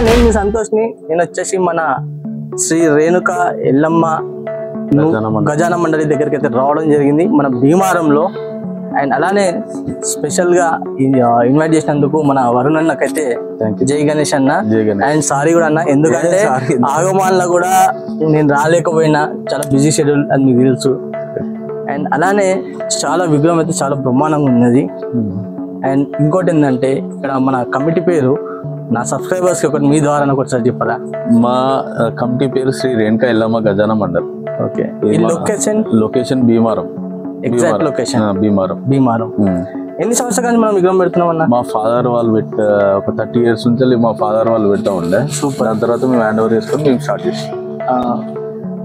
నేను మీ సంతోష్ని. నేను వచ్చేసి మన శ్రీ రేణుక ఎల్లమ్మ గజాన మండలి దగ్గరికి అయితే రావడం జరిగింది మన భీమారంలో. అండ్ అలానే స్పెషల్ గా ఇన్వైట్ చేసినందుకు మన వరుణ్ అన్నకైతే జై గణేష్ అన్న. అండ్ సారీ కూడా అన్న, ఎందుకంటే ఆగమాన్లో కూడా నేను రాలేకపోయినా, చాలా బిజీ షెడ్యూల్ అది మీకు తెలుసు. అండ్ అలానే చాలా విగ్రహం అయితే చాలా బ్రహ్మాండంగా ఉన్నది. అండ్ ఇంకోటి ఏంటంటే ఇక్కడ మన కమిటీ పేరు నా సబ్స్క్రైబర్స్ కి ఒకటి మీ ద్వారా ఒకసారి చెప్పరా? మా కమిటీ పేరు Shri Renuka Yellamma Gajana Mandal. Okay, location Bhimaram. Exact location Bhimaram. ఎన్ని సంవత్సరాల నుంచి మనం విగ్రహం పెడుతున్నాం అన్న? మా ఫాదర్ వాళ్ళు ఒక 30 years నుంచి మా ఫాదర్ వాళ్ళు పెడతా ఉండే. సూపర్. దాని తర్వాత మేము హ్యాండ్ ఓవర్ చేసుకొని మేము స్టార్ట్ చేసాం.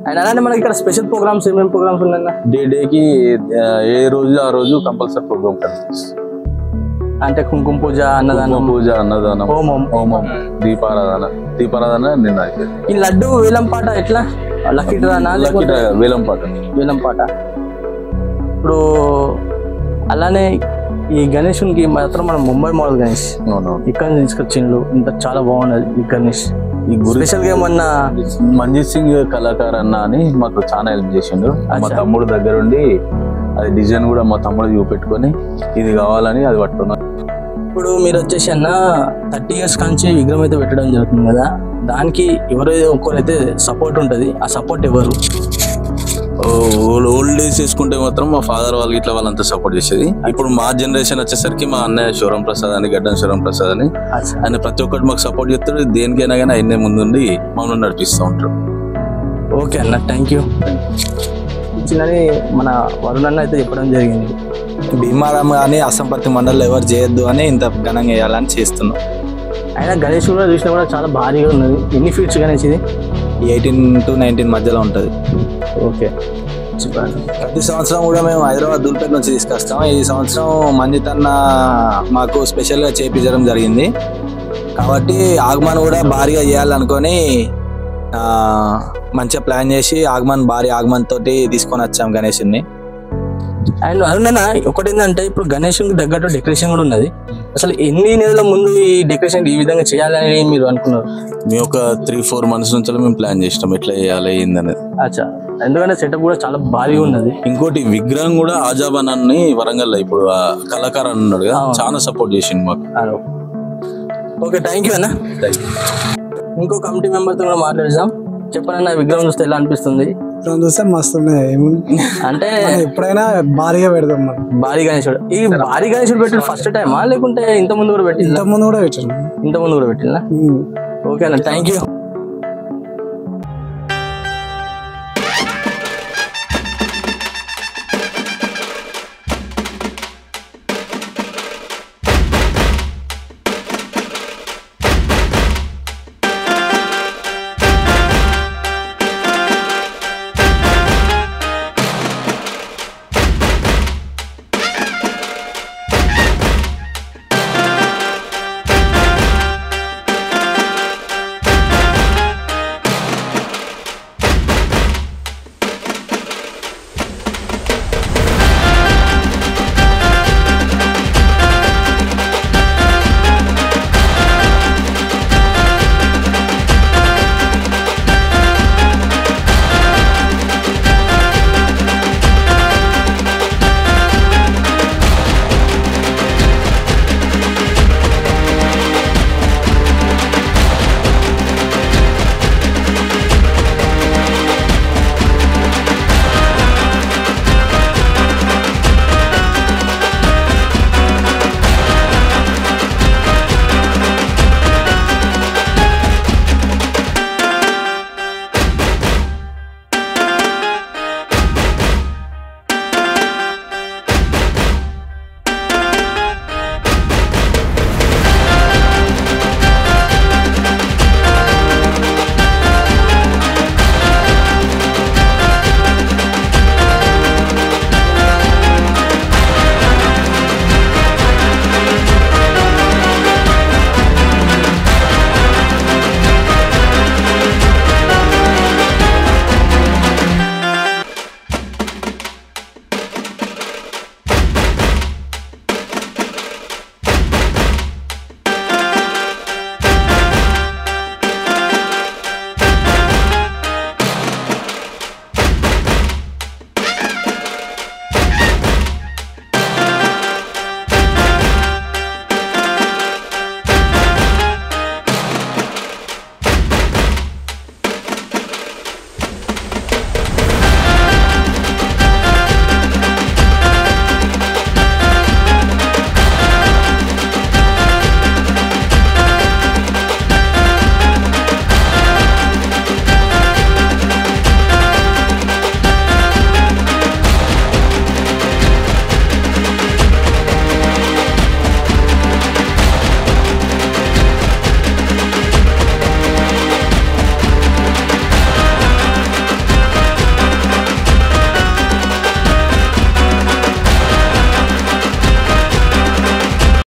అండ్ అలానే మనకి ఇక్కడ స్పెషల్ ప్రోగ్రామ్స్ ఏమేమి ప్రోగ్రామ్స్ ఉన్నాయి? డేకి ఏ రోజు ఆ రోజు కంపల్సరీ ప్రోగ్రామ్ కనిపిస్తుంది. అంటే కుంకుమ పూజ, అన్నదానం, హోమం, దీపారాధన నిన్న అయిపోయింది. ఈ లడ్డు వేలం పాట ఎట్లా? లక్కీ వేలం పాట. ఇప్పుడు అలానే ఈ గణేషునికి మాత్రం మనం ముంబై మోడల్ గణేష్ ఇక్కడ తీసుకొచ్చిండ్రు. ఇంత చాలా బాగున్నది ఈ గణేష్. ఈ స్పెషల్ గా ఏమన్నా మంజిత్ సింగ్ కళాకార్ అన్న అని మాకు చాలా హెల్ప్ చేసిండు. మా తమ్ముడు దగ్గర ఉండి అది డిజైన్ కూడా మా తమ్ముడు చూపెట్టుకొని ఇది కావాలని అది పట్టుకున్నాను. ఇప్పుడు మీరు వచ్చేసి అన్న 30 years కాంచి విగ్రహం అయితే పెట్టడం జరుగుతుంది కదా, దానికి ఎవరైతే ఒక్కరైతే సపోర్ట్ ఉంటుంది. ఆ సపోర్ట్ ఎవరు? ఓల్డ్ డేస్ చేసుకుంటే మాత్రం మా ఫాదర్ వాళ్ళు ఇట్లా వాళ్ళంతా సపోర్ట్ చేసేది. ఇప్పుడు మా జనరేషన్ వచ్చేసరికి మా అన్నయ్య శివరాం ప్రసాద్ అని, గడ్డం శివరాం ప్రసాద్ అని, ఆయన ప్రతి ఒక్కటి మాకు సపోర్ట్ చేస్తాడు. దేనికైనా కానీ ఆయనే ముందుండి మమ్మల్ని నడిపిస్తూ ఉంటారు. ఓకే అన్న, థ్యాంక్ యూ. ఇచ్చినని మన వరుణ్ అన్న అయితే చెప్పడం జరిగింది. భీమారం కానీ అసంపత్తి మండలిలో ఎవరు చేయొద్దు అని ఇంత ఘనంగా వేయాలని చేస్తున్నాం. అయినా గణేష్ కూడా చూసినా కూడా చాలా భారీగా ఉన్నది. ఎన్ని ఫీట్స్ గణేష్ ఇది? 18 to 19 మధ్యలో ఉంటుంది. ఓకే, ప్రతి సంవత్సరం కూడా మేము హైదరాబాద్ దూల్పేట నుంచి తీసుకొస్తాం. ఈ సంవత్సరం మంజిత్ అన్న మాకు స్పెషల్గా చేయించడం జరిగింది కాబట్టి ఆగమన్ కూడా భారీగా చేయాలనుకొని మంచిగా ప్లాన్ చేసి భారీ ఆగమన్ తోటి తీసుకొని వచ్చాం గణేషుని. అండ్ అరుణన్న ఒకటి ఏంటంటే ఇప్పుడు గణేషునికి తగ్గట్టు డెకరేషన్ కూడా ఉన్నది. అసలు ఎన్ని నెలల ముందు ఈ డెకరేషన్ ఈ విధంగా చేయాలని మీరు అనుకున్నారు? మేము ఒక 3-4 months నుంచి మేము ప్లాన్ చేసినాం ఎట్లా చేయాలి ఏందనేది. అచ్చా, ఎందుకంటే సెటప్ కూడా చాలా భారీగా ఉన్నది. ఇంకోటి విగ్రహం కూడా ఆజాబాన్ అని వరంగల్ ఇప్పుడు కళాకారు అన్నాడు కదా, చాలా సపోర్ట్ చేసిండు మాకు. ఓకే, థ్యాంక్ యూ అన్న. ఇంకో కమిటీ మెంబర్ తో కూడా మాట్లాడదాం. చెప్పండి, విగ్రహం చూస్తే ఎలా అనిపిస్తుంది? చూస్తే మస్తు అంటే ఎప్పుడైనా భారీగా పెడదాం మనం. భారీ గణేశుడు. ఈ భారీ గణేశుడు పెట్టిన ఫస్ట్ టైమా లేకుంటే ఇంత ముందు కూడా పెట్టింది? ఇంత ముందు కూడా పెట్టినా. ఓకే అన్న, థ్యాంక్ యూ.